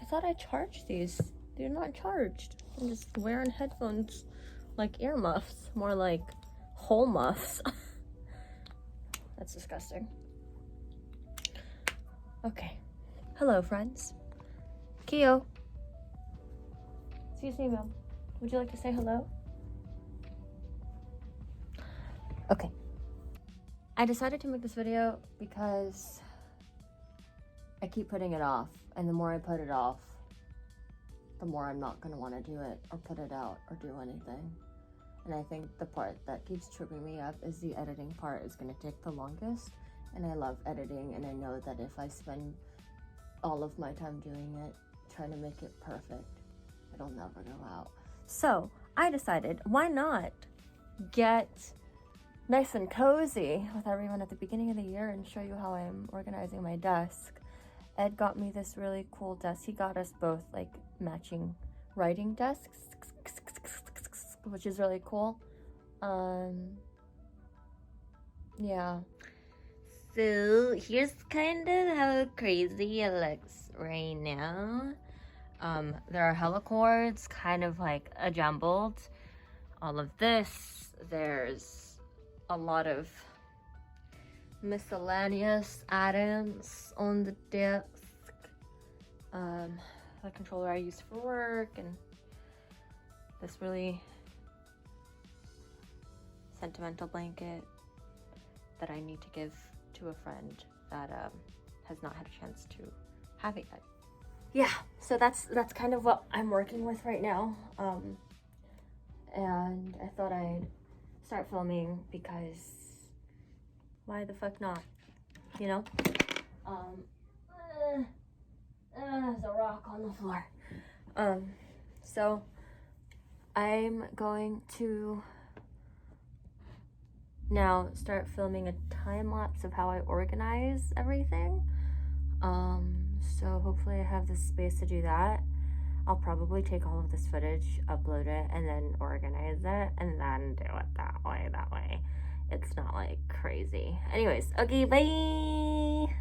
thought I charged these. They're not charged. I'm just wearing headphones like earmuffs, more like hole muffs. That's disgusting. Okay. Hello, friends. Kyo. Excuse me, ma'am. Would you like to say hello? Okay. I decided to make this video because I keep putting it off, and the more I put it off, the more I'm not going to want to do it or put it out or do anything. And I think the part that keeps tripping me up is the editing part is going to take the longest. And I love editing, and I know that if I spend all of my time doing it, trying to make it perfect, it'll never go out. So I decided, why not get nice and cozy with everyone at the beginning of the year and show you how I'm organizing my desk. Ed got me this really cool desk. He got us both like matching writing desks, which is really cool. Yeah. So here's kind of how crazy it looks right now. There are helicords, kind of like a jumbled. All of this. There's a lot of miscellaneous items on the desk. The controller I use for work, and this really sentimental blanket that I need to give to a friend that has not had a chance to have it yet. Yeah, so that's kind of what I'm working with right now. And I thought I'd start filming because why the fuck not, you know? There's a rock on the floor. So I'm going to now start filming a time lapse of how I organize everything. So hopefully I have the space to do that. I'll probably take all of this footage, upload it, and then organize it, and then do it that way. That way it's not like crazy. Anyways, okay, bye.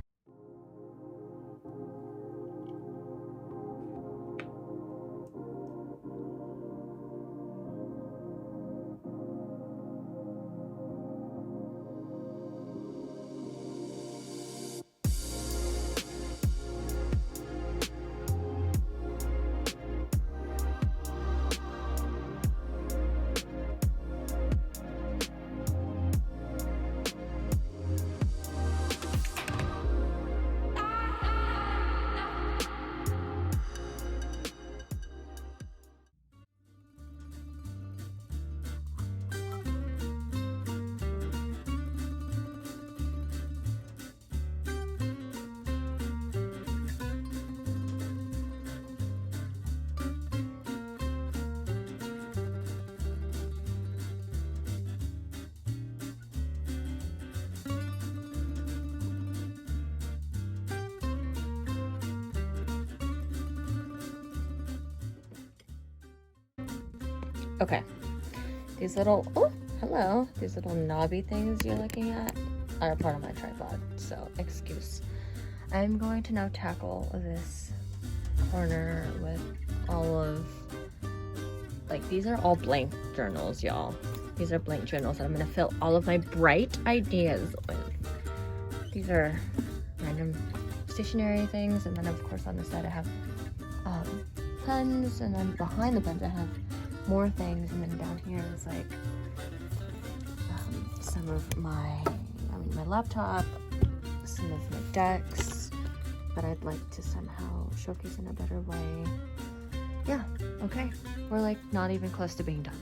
Okay, these little, oh, hello, these little knobby things you're looking at are a part of my tripod, so excuse. I'm going to now tackle this corner with all of, like, these are all blank journals, y'all. These are blank journals that I'm gonna fill all of my bright ideas with. These are random stationery things, and then of course on the side I have pens, and then behind the pens I have more things, and then down here is like some of my laptop, some of my decks that I'd like to somehow showcase in a better way. Yeah, okay, we're like not even close to being done.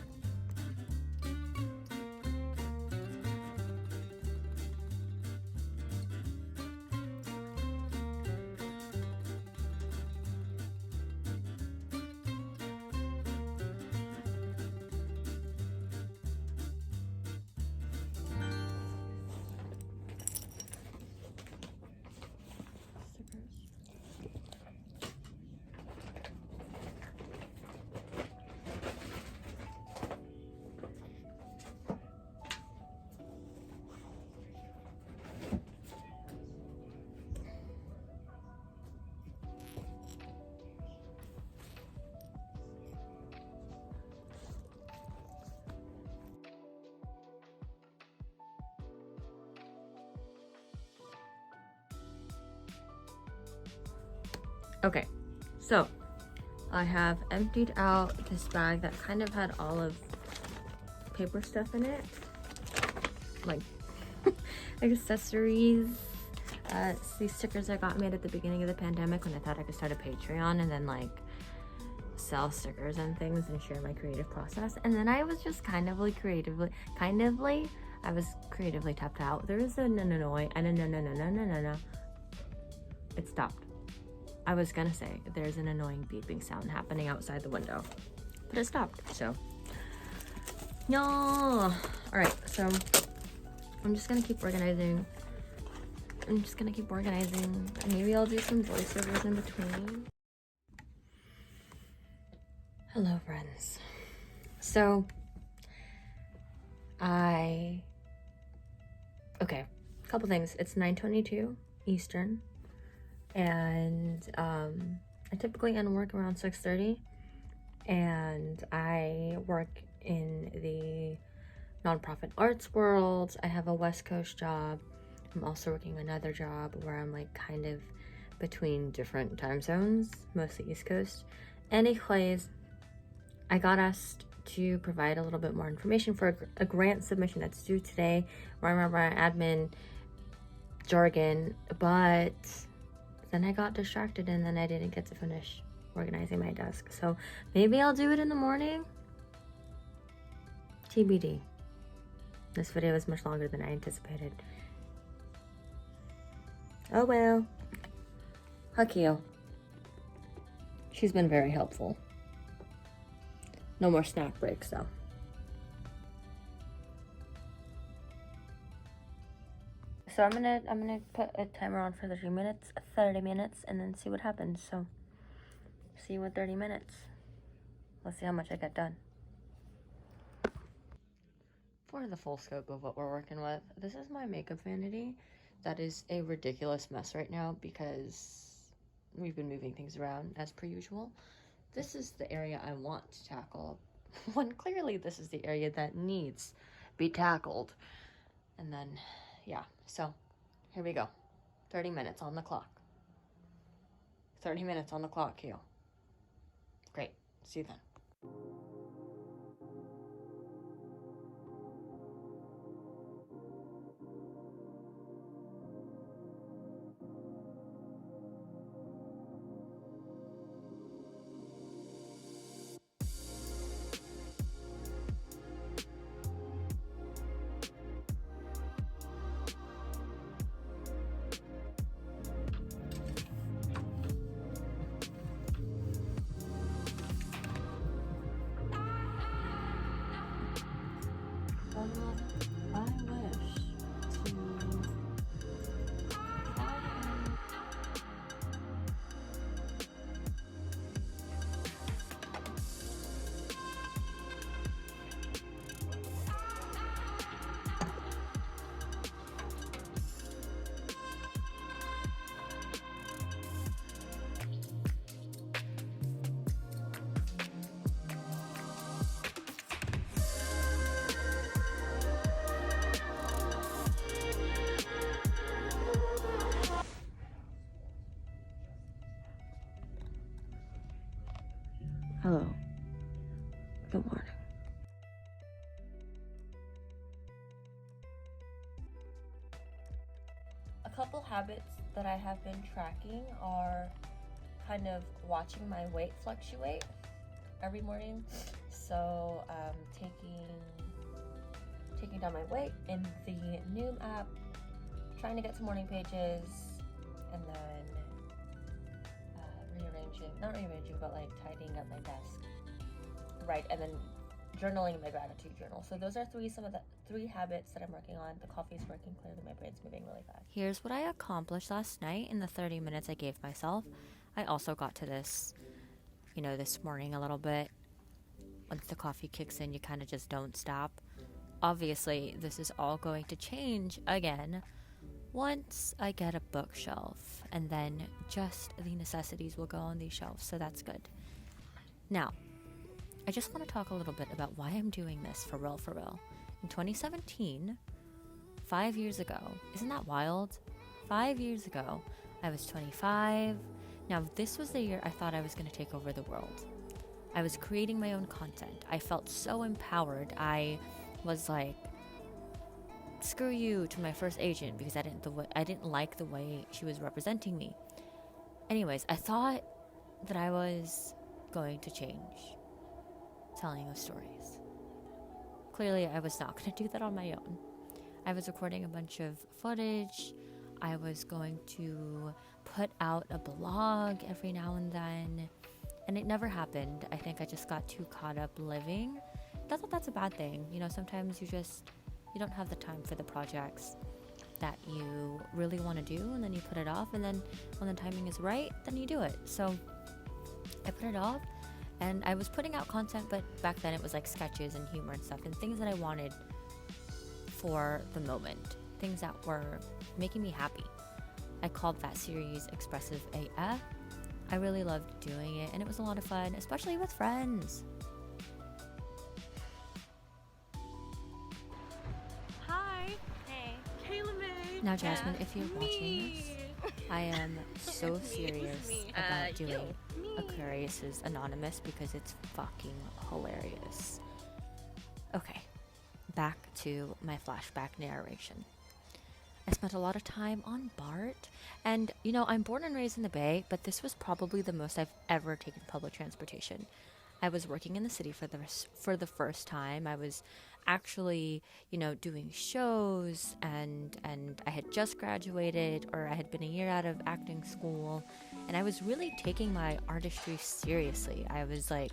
Okay, so I have emptied out this bag that kind of had all of paper stuff in it, like accessories. It's these stickers I got made at the beginning of the pandemic when I thought I could start a Patreon and then like sell stickers and things and share my creative process. And then I was just I was creatively tapped out. There is a no. It stopped. I was gonna say there's an annoying beeping sound happening outside the window, but it stopped. So no. All right, so I'm just gonna keep organizing. Maybe I'll do some voiceovers in between. Hello, friends. So okay, a couple things. It's 9:22 Eastern, and I typically end work around 6:30, and I work in the nonprofit arts world. I have a West Coast job. I'm also working another job where I'm like kind of between different time zones, mostly East Coast. Anyways, I got asked to provide a little bit more information for a grant submission that's due today. I remember my admin jargon, but then I got distracted and then I didn't get to finish organizing my desk. So maybe I'll do it in the morning. TBD. This video is much longer than I anticipated. Oh well. Hakio. She's been very helpful. No more snack breaks though. So I'm gonna put a timer on for 30 minutes, and then see what happens. So see you in 30 minutes. Let's see how much I get done. For the full scope of what we're working with, this is my makeup vanity. That is a ridiculous mess right now because we've been moving things around as per usual. This is the area I want to tackle, when clearly this is the area that needs be tackled. And then, yeah, so here we go. 30 minutes on the clock. 30 minutes on the clock, Keo. Great, see you then. I wish to Hello. Good morning. A couple habits that I have been tracking are kind of watching my weight fluctuate every morning. So taking down my weight in the Noom app, trying to get to morning pages, and then not rearranging, but like tidying up my desk. Right, and then journaling in my gratitude journal. So those are some of the three habits that I'm working on. The coffee's working clearly, my brain's moving really fast. Here's what I accomplished last night in the 30 minutes I gave myself. I also got to this, this morning a little bit. Once the coffee kicks in, you kind of just don't stop. Obviously, this is all going to change again once I get a bookshelf, and then just the necessities will go on these shelves, so that's good. Now, I just want to talk a little bit about why I'm doing this for real. In 2017, 5 years ago, isn't that wild? 5 years ago, I was 25, Now, this was the year I thought I was going to take over the world. I was creating my own content. I felt so empowered. I was like, screw you to my first agent because I didn't like the way she was representing me. Anyways, I thought that I was going to change telling of stories. Clearly, I was not going to do that on my own. I was recording a bunch of footage. I was going to put out a blog every now and then, and it never happened. I think I just got too caught up living. Not that that's a bad thing. You know, sometimes you don't have the time for the projects that you really want to do, and then you put it off, and then when the timing is right, then you do it. So I put it off, and I was putting out content, but back then it was like sketches and humor and stuff, and things that I wanted for the moment, things that were making me happy. I called that series Expressive AF. I really loved doing it, and it was a lot of fun, especially with friends. Hi. Hey. Kayla May. Now, Jasmine, if you're watching this, I am so serious about doing Aquarius's Anonymous because it's fucking hilarious. Okay, back to my flashback narration. I spent a lot of time on BART, and you know, I'm born and raised in the Bay, but this was probably the most I've ever taken public transportation. I was working in the city for the first time. I was actually, you know, doing shows, and I had just graduated, or I had been a year out of acting school, and I was really taking my artistry seriously. I was like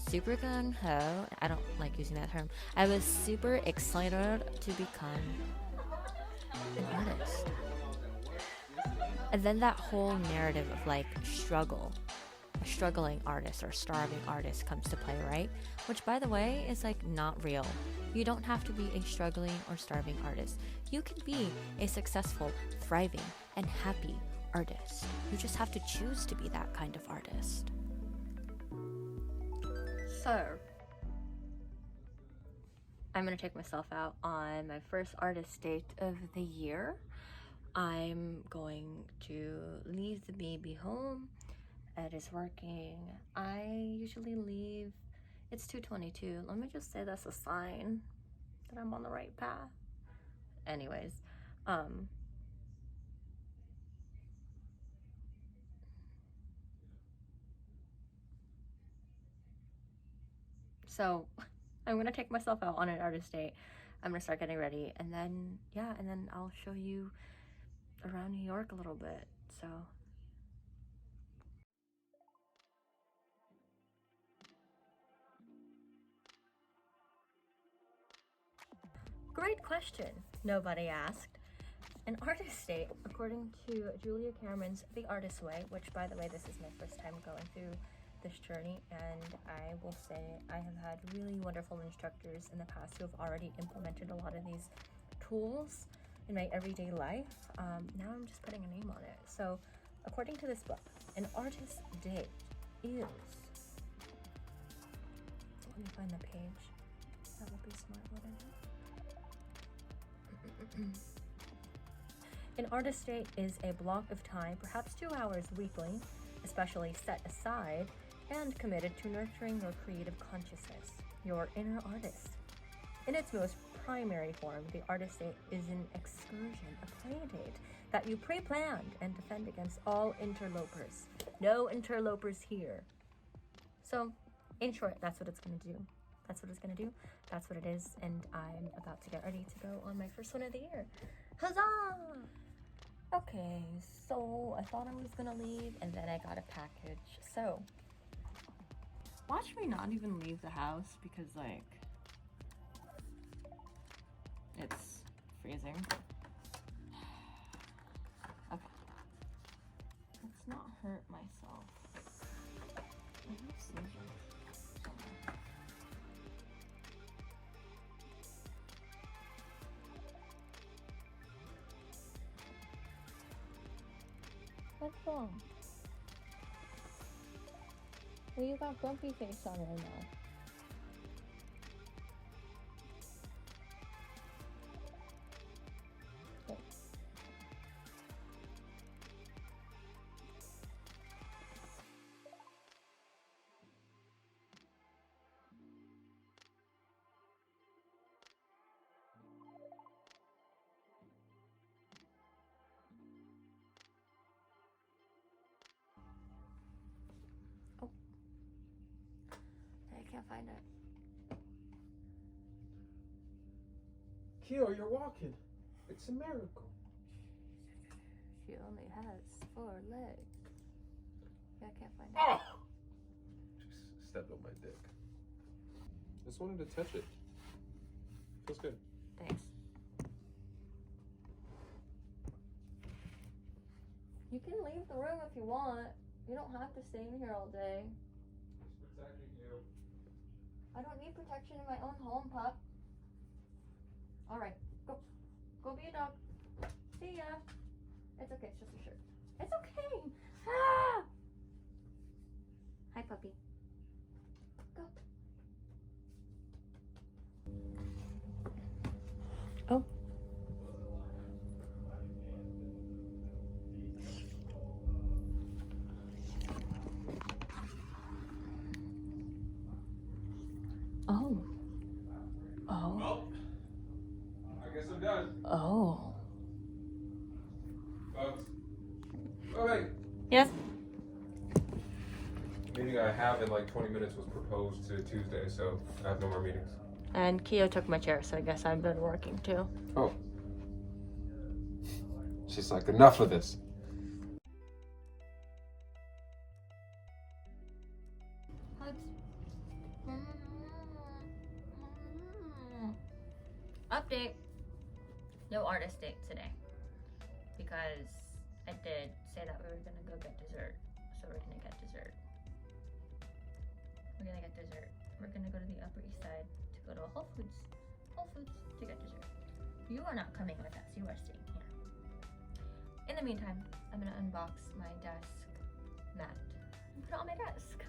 super gung-ho. I don't like using that term. I was super excited to become an artist. And then that whole narrative of like struggle, a struggling artist or starving artist comes to play, right? Which, by the way, is like not real. You don't have to be a struggling or starving artist. You can be a successful, thriving, and happy artist. You just have to choose to be that kind of artist. So, I'm gonna take myself out on my first artist date of the year. I'm going to leave the baby home. Ed is working. I usually leave, it's 2:22. Let me just say that's a sign that I'm on the right path. Anyways, so I'm gonna take myself out on an artist date. I'm gonna start getting ready, and then, yeah, and then I'll show you around New York a little bit, so. Great question, nobody asked. An artist date, according to Julia Cameron's The Artist Way, which, by the way, this is my first time going through this journey, and I will say I have had really wonderful instructors in the past who have already implemented a lot of these tools in my everyday life. Now I'm just putting a name on it. So, according to this book, an artist date is, let me find the page. That would be smart, wouldn't it? An artist date is a block of time, perhaps 2 hours weekly, especially set aside and committed to nurturing your creative consciousness, your inner artist. In its most primary form, the artist date is an excursion, a play date that you pre-planned and defend against all interlopers. No interlopers here. So, in short, that's what it's going to do. That's what it's going to do. That's what it is. And I'm about to get ready to go on my first one of the year. Huzzah! Okay, so I thought I was going to leave, and then I got a package. So, watch me not even leave the house because, like, it's freezing. Okay. Let's not hurt myself. I have scissors. What's wrong? Well, you got grumpy face on right now. Okay. find it. Kyo, you're walking. It's a miracle. She only has 4 legs. Yeah, I can't find it. Oh! Just stepped on my dick. Just wanted to touch it. Feels good. Thanks. You can leave the room if you want. You don't have to stay in here all day. It's protecting you. I don't need protection in my own home, pup. Alright, go. Go be a dog. See ya. It's okay, it's just a shirt. It's okay. Ah! Hi, puppy. Go. Oh. Oh. Oh. Well, I guess I'm done. Oh. Folks. Oh, wait. Yes? The meeting I have in like 20 minutes was proposed to Tuesday, so I have no more meetings. And Kyo took my chair, so I guess I've been working too. Oh. She's like, enough of this. Update. No artist date today. Because I did say that we were gonna go get dessert. So we're gonna get dessert. We're gonna get dessert. We're gonna go to the Upper East Side to go to a Whole Foods to get dessert. You are not coming with us. You are staying here. In the meantime, I'm gonna unbox my desk mat and put it on my desk.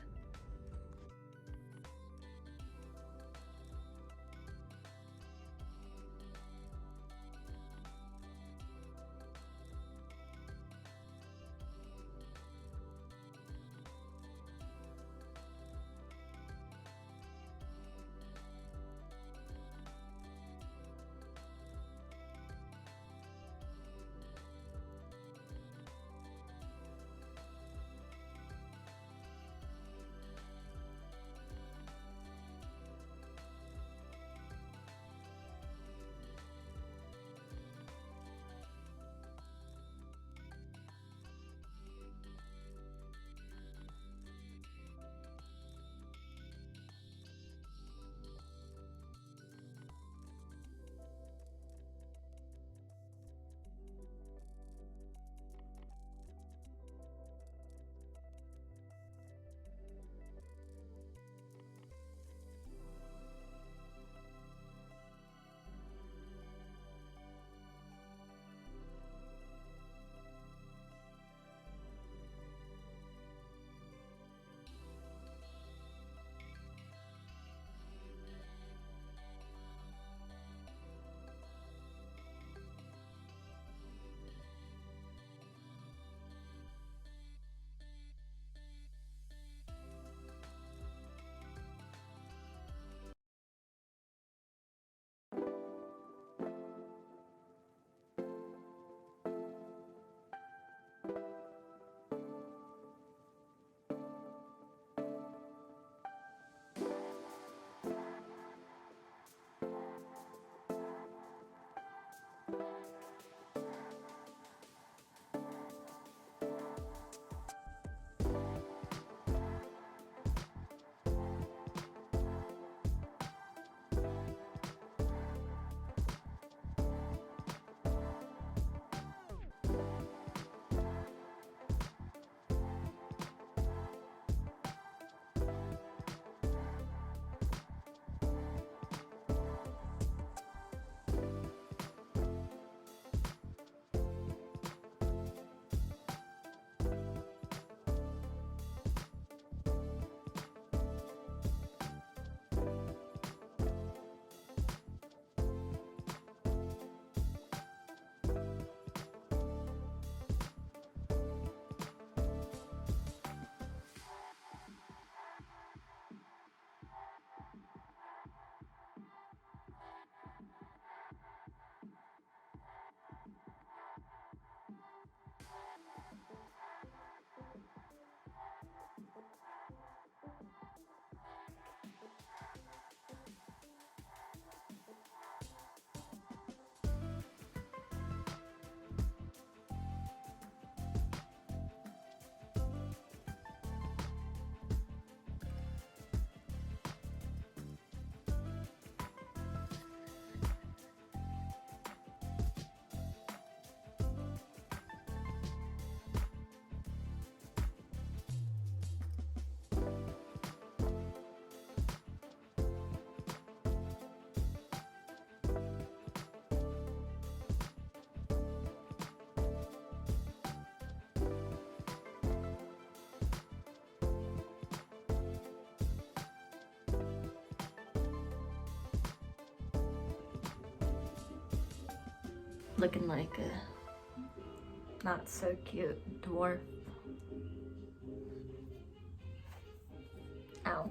Looking like a not so cute dwarf. Ow.